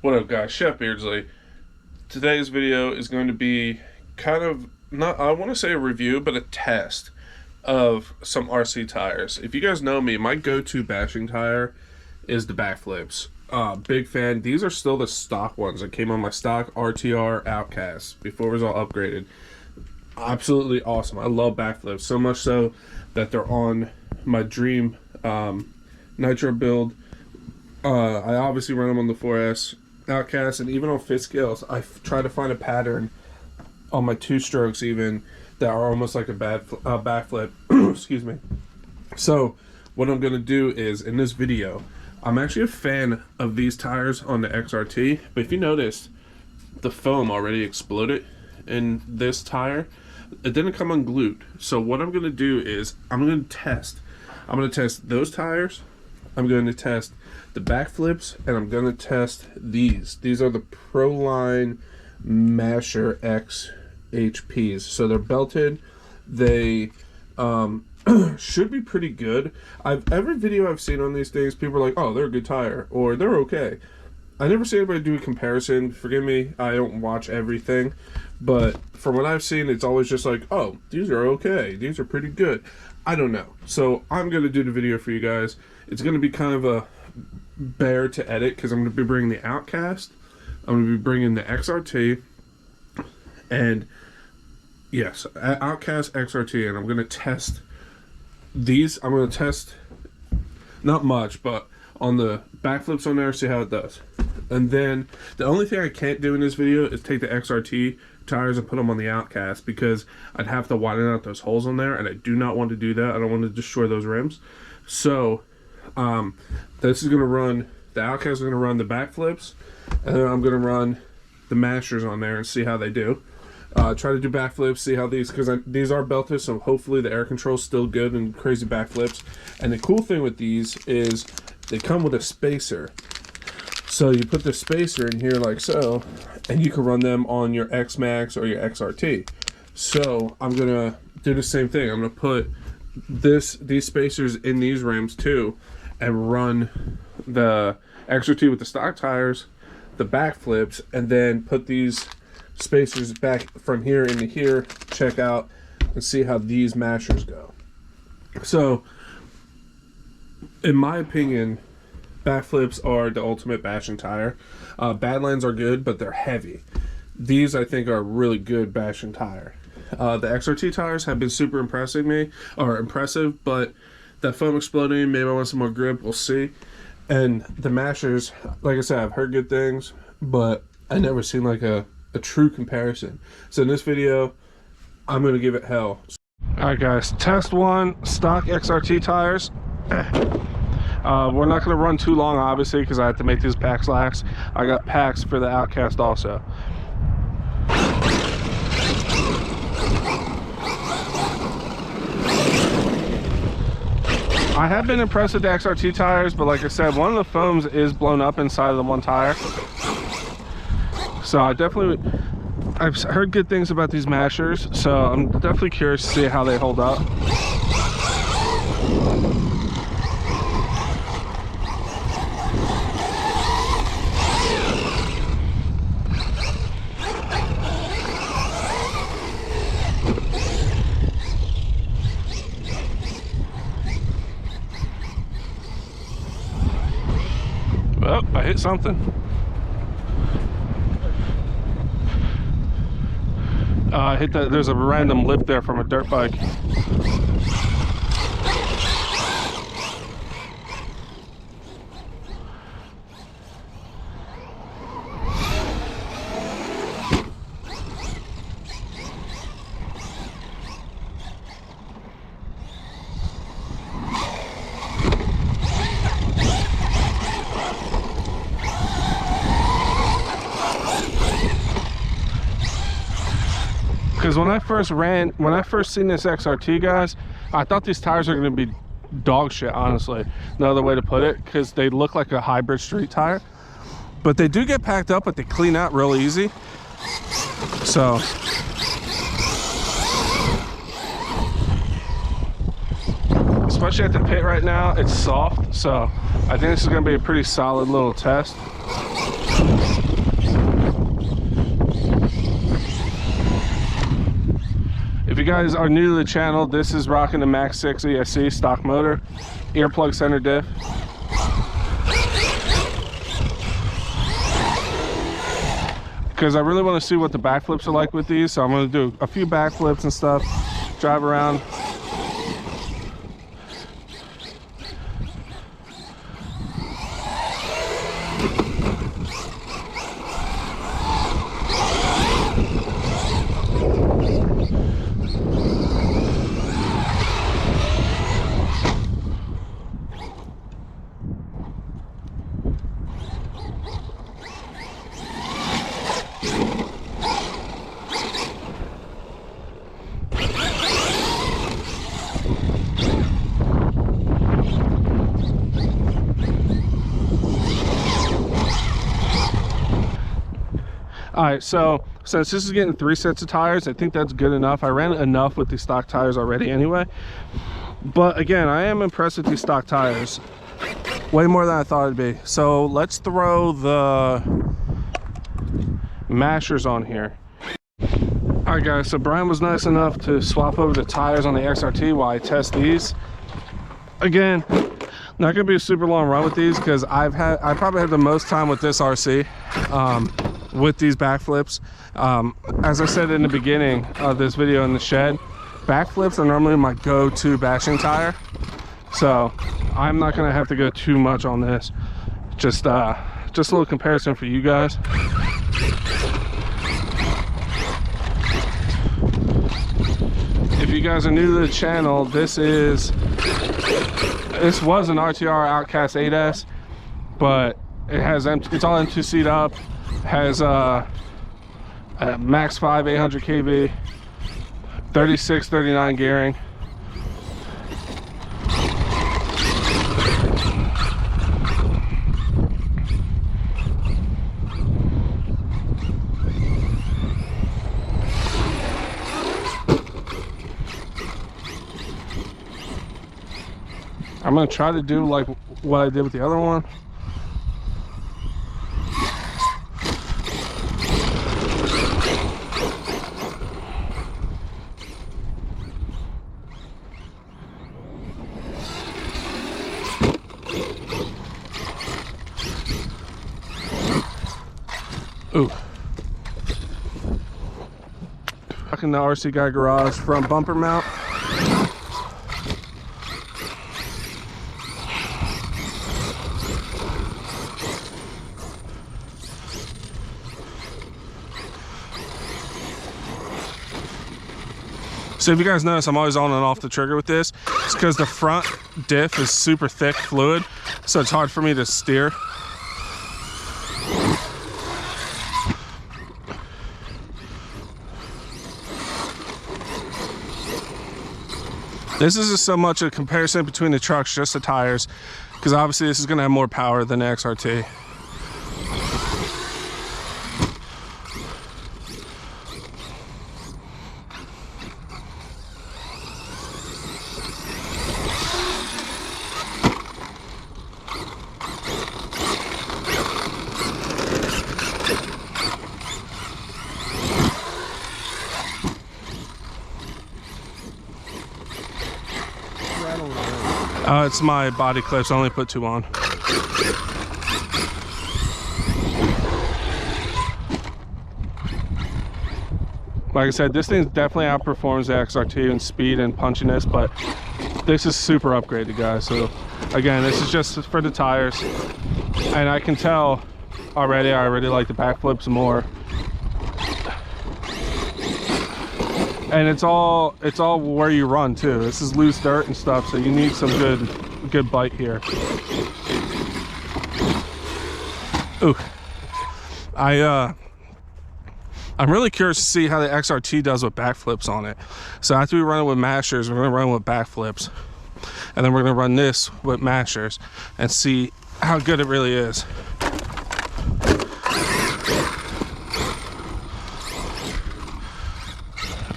What up, guys? Chef Beardsly. Today's video is going to be kind of not, I want to say a review, but a test of some RC tires. If you guys know me, my go-to bashing tire is the backflips. Big fan. These are still the stock ones that came on my stock RTR Outcast before it was all upgraded. Absolutely awesome. I love backflips, so much so that they're on my dream nitro build. I obviously run them on the 4S Outcast, and even on fit scales I try to find a pattern on my two strokes even that are almost like a backflip. Excuse me. So what I'm going to do is, in this video, I'm actually a fan of these tires on the XRT, but if you notice, the foam already exploded in this tire. It didn't come unglued. So what I'm going to do is I'm going to test those tires. I'm going to test the backflips, and I'm going to test these. These are the Proline Masher X HPs. So they're belted. They should be pretty good. Every video I've seen on these things, people are like, oh, they're a good tire, or they're okay. I never see anybody do a comparison. Forgive me, I don't watch everything, but from what I've seen, it's always just like, oh, these are okay, these are pretty good. I don't know. So I'm going to do the video for you guys. It's going to be kind of a bear to edit because I'm going to be bringing the Outcast, I'm going to be bringing the XRT, and yes, Outcast XRT, and I'm going to test these. I'm going to test not much, but on the backflips on there, see how it does. And then the only thing I can't do in this video is take the XRT tires and put them on the Outcast, because I'd have to widen out those holes on there, and I do not want to do that. I don't want to destroy those rims. So this is going to run, the Outcast is going to run the backflips, and then I'm going to run the mashers on there and see how they do. Try to do backflips, see how these, because these are belted, so hopefully the air control is still good and crazy backflips. And the cool thing with these is they come with a spacer. So you put the spacer in here like so, and you can run them on your X Max or your XRT. So I'm gonna do the same thing. I'm gonna put these spacers in these rims too, and run the XRT with the stock tires, the backflips, and then put these spacers back from here into here, check out and see how these mashers go. So in my opinion, backflips are the ultimate bashing tire. Badlands are good, but they're heavy. These I think are a really good bashing tire. The XRT tires have been super impressive, but that foam exploding, maybe I want some more grip, we'll see. And the mashers, like I said, I've heard good things, but I never seen like a true comparison. So in this video, I'm gonna give it hell. Alright guys, test one, stock XRT tires. We're not going to run too long, obviously, because I have to make these packs last. I got packs for the Outcast also. I have been impressed with the XRT tires, but like I said, one of the foams is blown up inside of the one tire. So I've heard good things about these mashers, so I'm definitely curious to see how they hold up. Oh, I hit something. I hit that. There's a random lip there from a dirt bike. Because when I first seen this XRT, guys, I thought these tires are going to be dog shit, honestly. No other way to put it, because they look like a hybrid street tire. But they do get packed up, but they clean out real easy. So especially at the pit right now, it's soft, so I think this is going to be a pretty solid little test. If you guys are new to the channel, this is rocking the Max 6 ESC stock motor, earplug center diff. Because I really want to see what the backflips are like with these, so I'm going to do a few backflips and stuff, drive around. All right, so since this is getting 3 sets of tires, I think that's good enough. I ran enough with these stock tires already anyway. But again, I am impressed with these stock tires. Way more than I thought it'd be. So let's throw the mashers on here. All right, guys, so Brian was nice enough to swap over the tires on the XRT while I test these. Again, not gonna be a super long run with these because I probably had the most time with this RC. With these backflips. As I said in the beginning of this video in the shed, backflips are normally my go-to bashing tire, so I'm not gonna have to go too much on this. Just a little comparison for you guys. If you guys are new to the channel, this was an RTR Outcast 8S, but it's all M2C'd up. Has a max 5 800 kV, 36 39 gearing. I'm gonna try to do like what I did with the other one. Ooh. Back in the RC Guy garage, front bumper mount. So if you guys notice, I'm always on and off the trigger with this. It's because the front diff is super thick fluid, so it's hard for me to steer. This isn't so much a comparison between the trucks, just the tires, because obviously this is going to have more power than the XRT. It's my body clips. I only put 2 on. Like I said, this thing definitely outperforms the XRT in speed and punchiness, but this is super upgraded, guys. So again, this is just for the tires, and I can tell already I really like the backflips more. And it's all where you run too. This is loose dirt and stuff, so you need some good bite here. Ooh, I'm really curious to see how the XRT does with backflips on it. So after we run it with mashers, we're gonna run it with backflips, and then we're gonna run this with mashers and see how good it really is.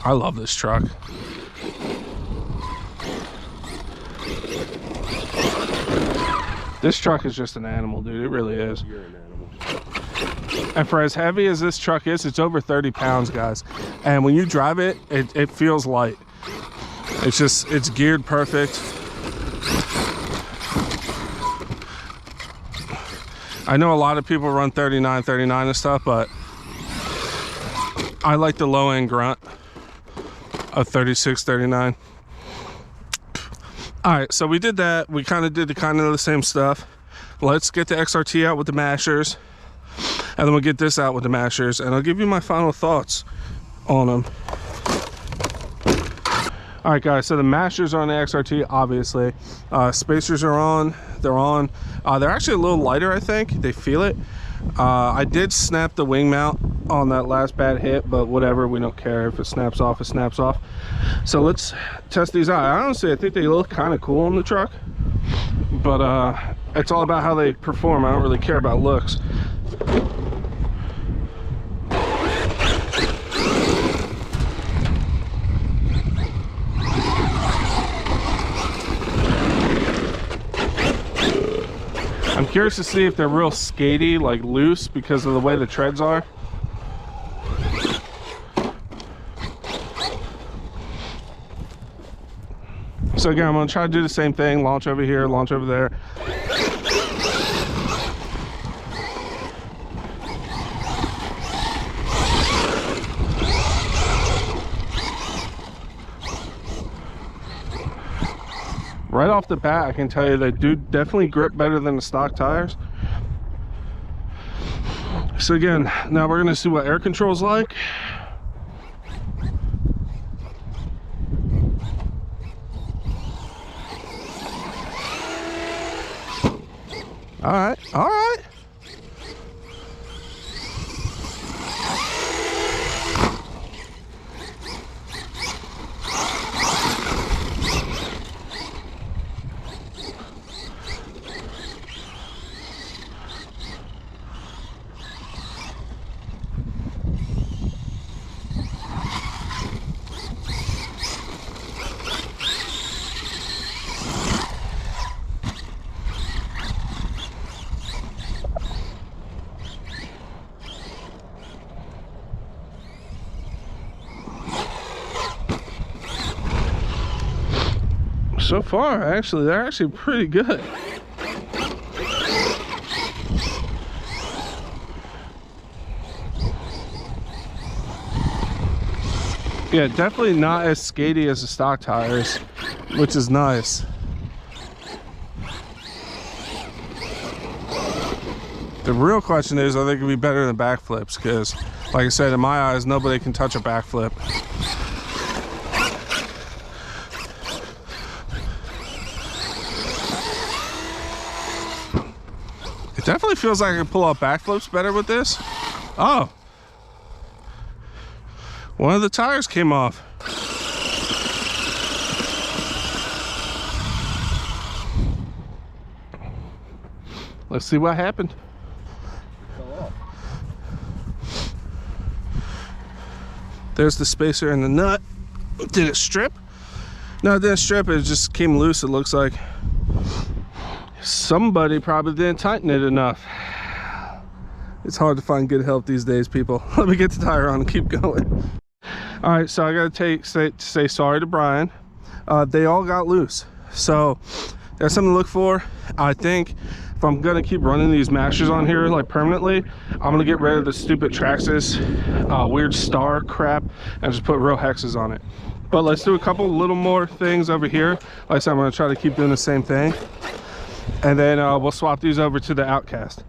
I love this truck. This truck is just an animal, dude. It really is. You're an animal. And for as heavy as this truck is, it's over 30 pounds, guys. And when you drive it, it feels light. It's geared perfect. I know a lot of people run 39 and stuff, but I like the low end grunt of 36, 39. All right, so we did that. We kind of did the same stuff. Let's get the XRT out with the mashers, and then we'll get this out with the mashers, and I'll give you my final thoughts on them. All right, guys, so the mashers are on the XRT, obviously. Spacers are on. They're on. They're actually a little lighter, I think. They feel it. I did snap the wing mount on that last bad hit, but whatever, we don't care. If it snaps off, it snaps off. So let's test these out. Honestly, I think they look kind of cool on the truck, but it's all about how they perform. I don't really care about looks. I'm curious to see if they're real skatey, like loose, because of the way the treads are. So again, I'm gonna try to do the same thing, launch over here, launch over there. Right off the bat, I can tell you they do definitely grip better than the stock tires. So again, now we're gonna see what air control's like. All right, all right. So far, actually, they're actually pretty good. Yeah, definitely not as skatey as the stock tires, which is nice. The real question is, are they gonna be better than backflips? Because, like I said, in my eyes, nobody can touch a backflip. Definitely feels like I can pull off backflips better with this. Oh, one of the tires came off. Let's see what happened. There's the spacer and the nut. Did it strip? No, it didn't strip. It just came loose, it looks like. Somebody probably didn't tighten it enough. It's hard to find good help these days, people. Let me get the tire on and keep going. All right, so I gotta say sorry to Brian. They all got loose, so that's something to look for. I think if I'm gonna keep running these mashers on here like permanently, I'm gonna get rid of the stupid Traxxas weird star crap and just put real hexes on it. But let's do a couple little more things over here. Like I said, I'm gonna try to keep doing the same thing. And then we'll swap these over to the Outcast.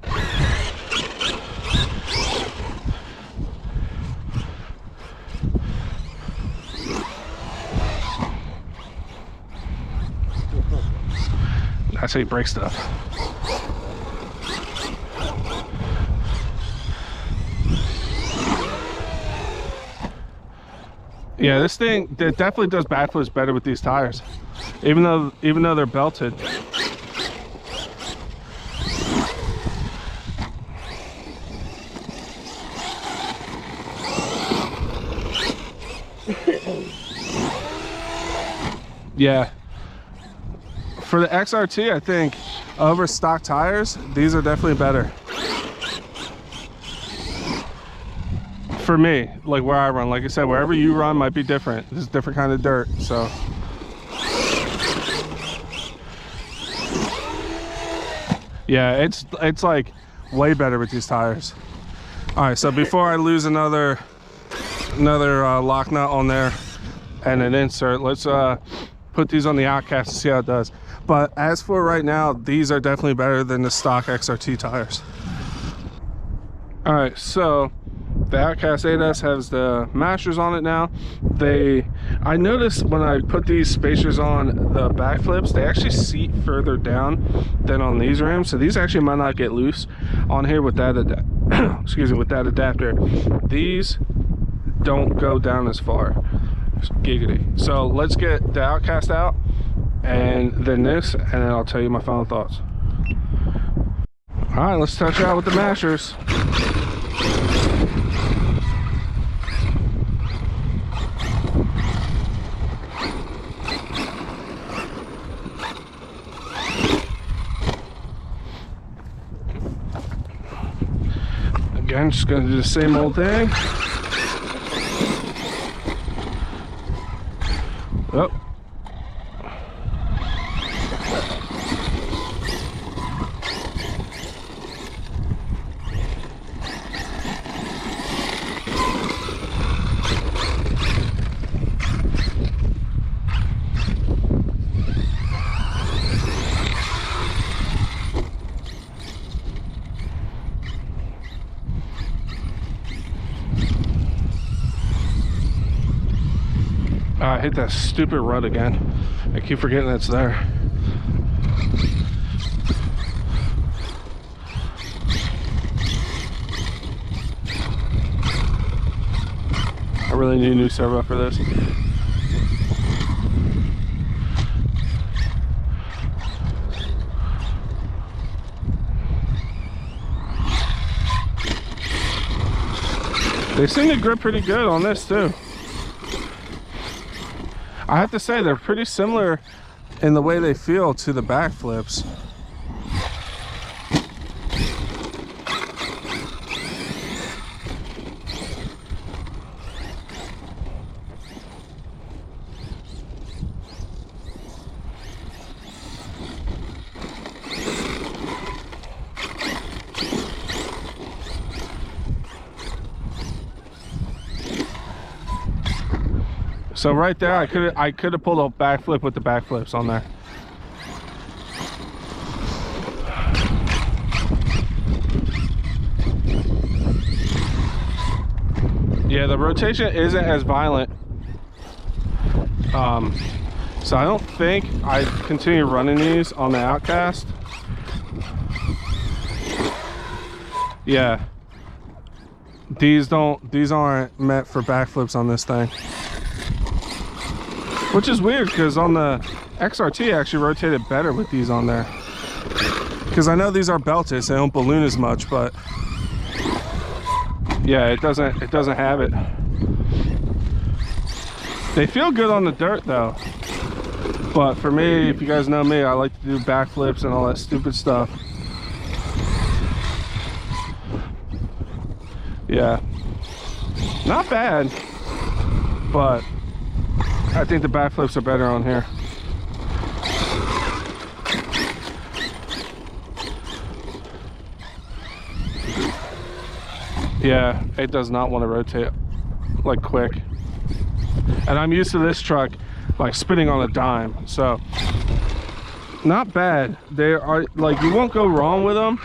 That's how you break stuff. Yeah, this thing it definitely does backflips better with these tires, even though they're belted. Yeah, for the XRT, I think over stock tires, these are definitely better. For me, like where I run, like I said, wherever you run might be different. There's different kind of dirt, so. Yeah, it's like way better with these tires. All right, so before I lose another lock nut on there and an insert, let's put these on the Outcast and see how it does. But as for right now, these are definitely better than the stock XRT tires. All right, so the Outcast 8S has the mashers on it now. I noticed when I put these spacers on the back flips, they actually seat further down than on these rims. So these actually might not get loose on here with that excuse me, with that adapter. These don't go down as far. It's giggity. So let's get the Outcast out and then this, and then I'll tell you my final thoughts. All right, let's touch out with the mashers. Again, just gonna do the same old thing. Oh. I hit that stupid rut again. I keep forgetting it's there. I really need a new servo for this. They seem to grip pretty good on this too. I have to say they're pretty similar in the way they feel to the back flips. So right there, I could have pulled a backflip with the backflips on there. Yeah, the rotation isn't as violent. So I don't think I continue running these on the Outcast. Yeah, these aren't meant for backflips on this thing. Which is weird because on the XRT I actually rotated better with these on there. Because I know these are belted, so they don't balloon as much, but yeah, it doesn't have it. They feel good on the dirt though. But for me, if you guys know me, I like to do backflips and all that stupid stuff. Yeah, not bad, but I think the backflips are better on here. Yeah, it does not want to rotate like quick. And I'm used to this truck like spinning on a dime, so not bad. They are like, you won't go wrong with them,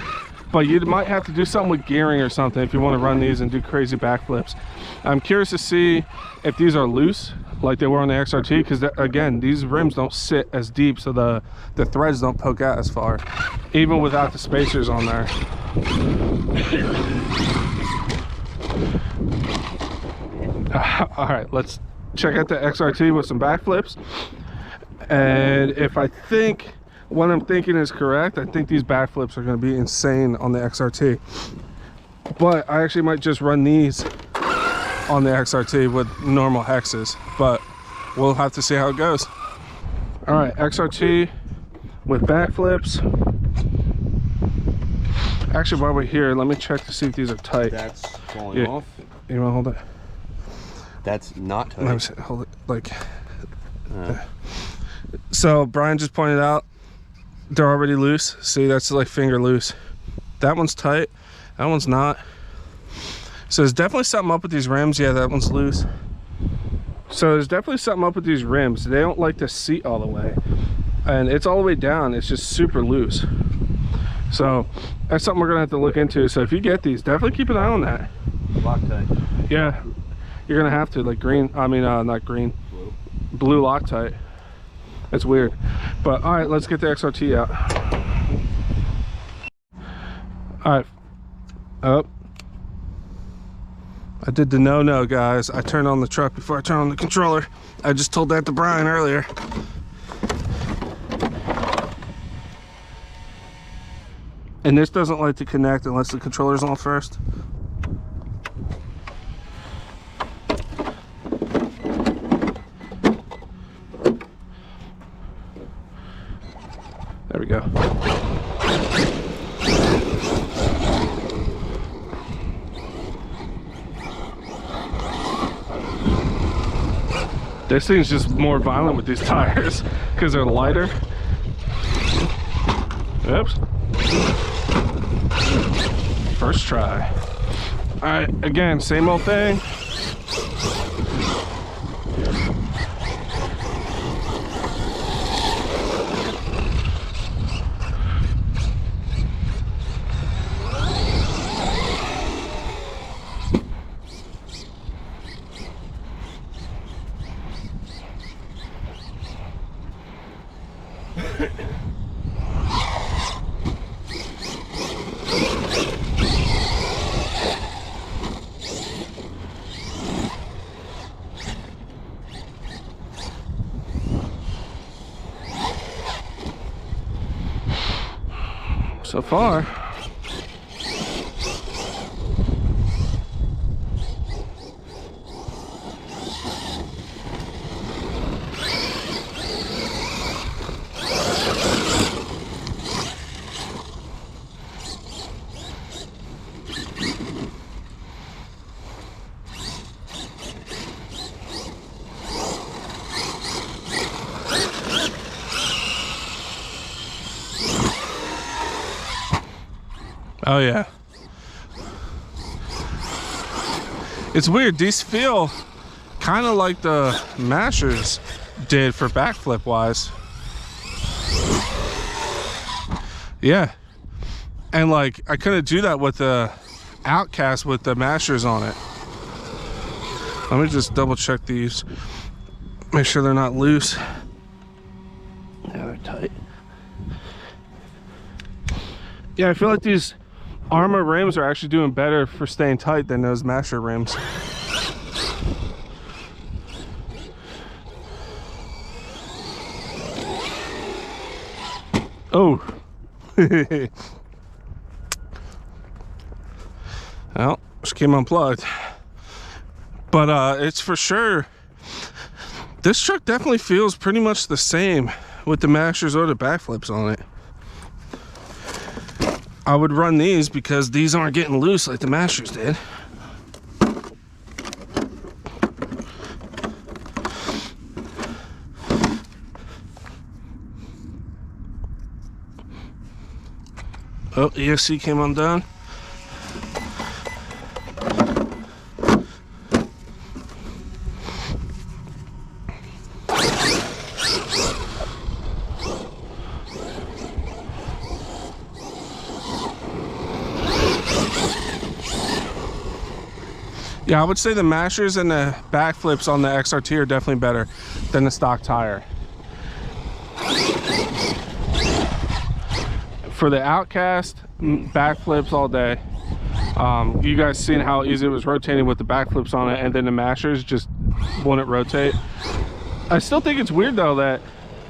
but you might have to do something with gearing or something if you want to run these and do crazy backflips. I'm curious to see if these are loose like they were on the XRT, because again, these rims don't sit as deep, so the threads don't poke out as far, even without the spacers on there. All right, let's check out the XRT with some backflips. And if I think what I'm thinking is correct, I think these backflips are going to be insane on the XRT. But I actually might just run these on the XRT with normal hexes, but we'll have to see how it goes. All right, XRT with backflips. Actually, while we're here, let me check to see if these are tight. That's falling off. You want to hold it? That's not tight. Let me see, hold it like. So Brian just pointed out they're already loose. See, that's like finger loose. That one's tight. That one's not. So there's definitely something up with these rims. Yeah, that one's loose. So there's definitely something up with these rims. They don't like to seat all the way, and it's all the way down. It's just super loose. So that's something we're gonna have to look into. So if you get these, definitely keep an eye on that. Loctite. Yeah, you're gonna have to, like green. I mean, not green. Blue Loctite. That's weird. But all right, let's get the XRT out. All right. Up. I did the no-no, guys. I turned on the truck before I turned on the controller. I just told that to Brian earlier. And this doesn't like to connect unless the controller's on first. There we go. This thing's just more violent with these tires because they're lighter. Oops. First try. All right, again, same old thing. So far, oh yeah. It's weird, these feel kind of like the Mashers did for backflip wise. Yeah. And like, I couldn't do that with the Outcast with the Mashers on it. Let me just double check these. Make sure they're not loose. Yeah, they're tight. Yeah, I feel like these Arrma rims are actually doing better for staying tight than those Masher rims. Oh. Well, just came unplugged. But it's for sure, this truck definitely feels pretty much the same with the Mashers or the backflips on it. I would run these because these aren't getting loose like the Mashers did. Oh, ESC came undone. Yeah, I would say the Mashers and the backflips on the XRT are definitely better than the stock tire. For the Outcast, backflips all day. You guys seen how easy it was rotating with the backflips on it, and then the Mashers just wouldn't rotate. I still think it's weird though that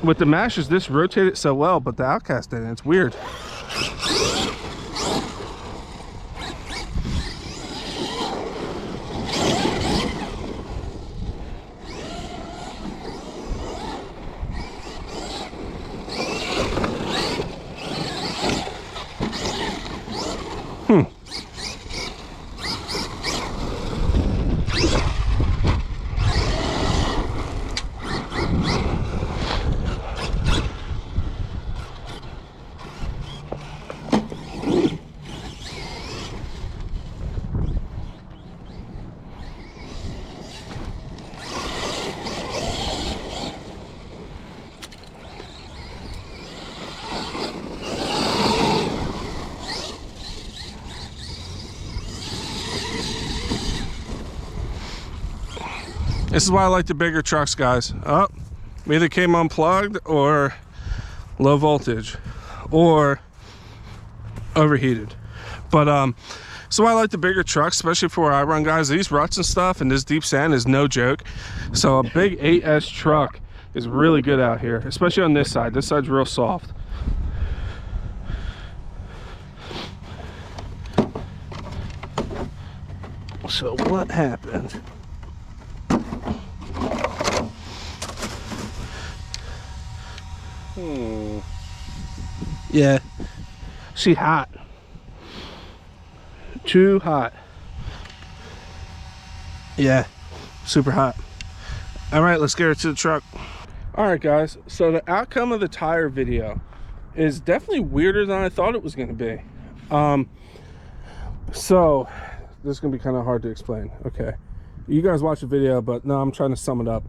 with the Mashers this rotated so well, but the Outcast didn't. It's weird. This is why I like the bigger trucks, guys. Oh, either came unplugged or low voltage or overheated. But so I like the bigger trucks, especially for where I run, guys. These ruts and stuff and this deep sand is no joke. So a big 8S truck is really good out here, especially on this side. This side's real soft. So what happened? Yeah, she hot. Too hot. Yeah, super hot. All right, let's get her to the truck. All right, guys, so the outcome of the tire video is definitely weirder than I thought it was going to be. So this is going to be kind of hard to explain. Okay, you guys watch the video, but no, I'm trying to sum it up.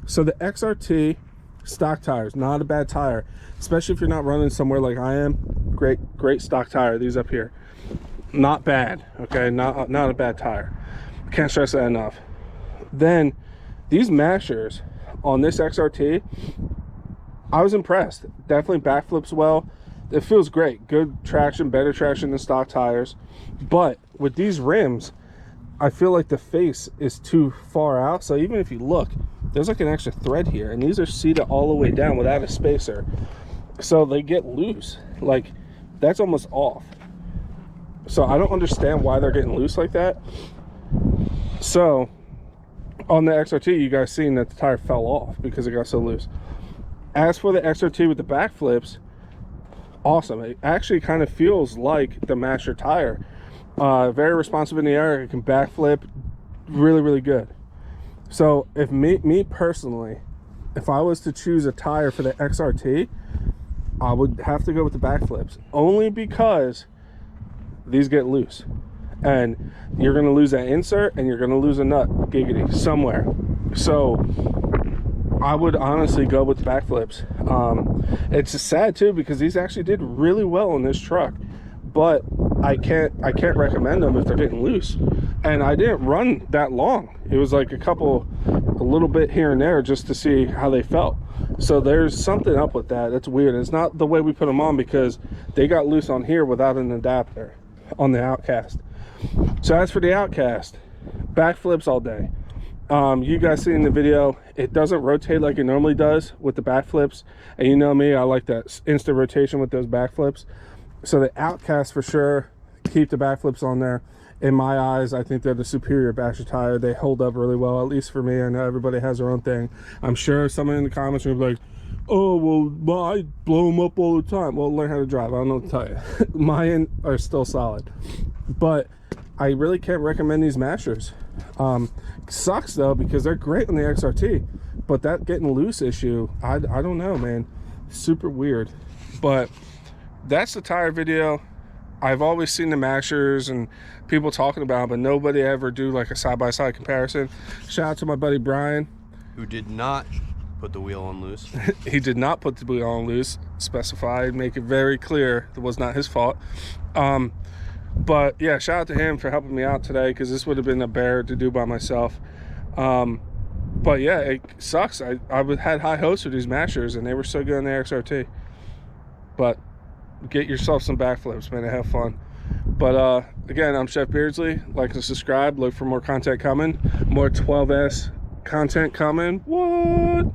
So the XRT stock tires, not a bad tire, especially if you're not running somewhere like I am. Great stock tire. These up here, not bad. Okay, not a bad tire. Can't stress that enough. Then these mashers on this XRT, I was impressed. Definitely backflips well. It feels great. Good traction, better traction than stock tires. But with these rims, I feel like the face is too far out. So even if you look, there's like an extra thread here, and these are seated all the way down without a spacer. So they get loose. Like, that's almost off. So I don't understand why they're getting loose like that. So on the XRT, you guys seen that the tire fell off because it got so loose. As for the XRT with the back flips, awesome. It actually kind of feels like the Masher tire. Very responsive in the air. It can backflip, really good. So if me personally, if I was to choose a tire for the XRT, I would have to go with the backflips, only because these get loose and you're going to lose that insert and you're going to lose a nut giggity somewhere. So I would honestly go with the backflips. It's sad too because these actually did really well in this truck, but I can't recommend them if they're getting loose. And I didn't run that long. It was like a little bit here and there just to see how they felt. So there's something up with that. It's weird. It's not the way we put them on because they got loose on here without an adapter on the Outcast. So as for the Outcast, backflips all day. You guys see in the video, it doesn't rotate like it normally does with the backflips. And you know me, I like that instant rotation with those backflips. So the Outcast for sure, keep the backflips on there. In my eyes, I think they're the superior basher tire. They hold up really well, at least for me. I know everybody has their own thing. I'm sure someone in the comments will be like, oh, well, I blow them up all the time. Well, learn how to drive. I don't know what to tell you. Mine are still solid. But I really can't recommend these mashers. Sucks, though, because they're great on the XRT. But that getting loose issue, I don't know, man. Super weird. But that's the tire video. I've always seen the mashers and people talking about it, but nobody ever do like a side-by-side comparison. Shout out to my buddy Brian, who did not put the wheel on loose. He did not put the wheel on loose. Specified, make it very clear it was not his fault. But yeah, shout out to him for helping me out today, because this would have been a bear to do by myself. But yeah, it sucks. I had high hopes for these mashers, and they were so good on the XRT. But get yourself some backflips, man, and have fun. But again, I'm Chef Beardsley. Like and subscribe. Look for more content coming. More 12S content coming. What?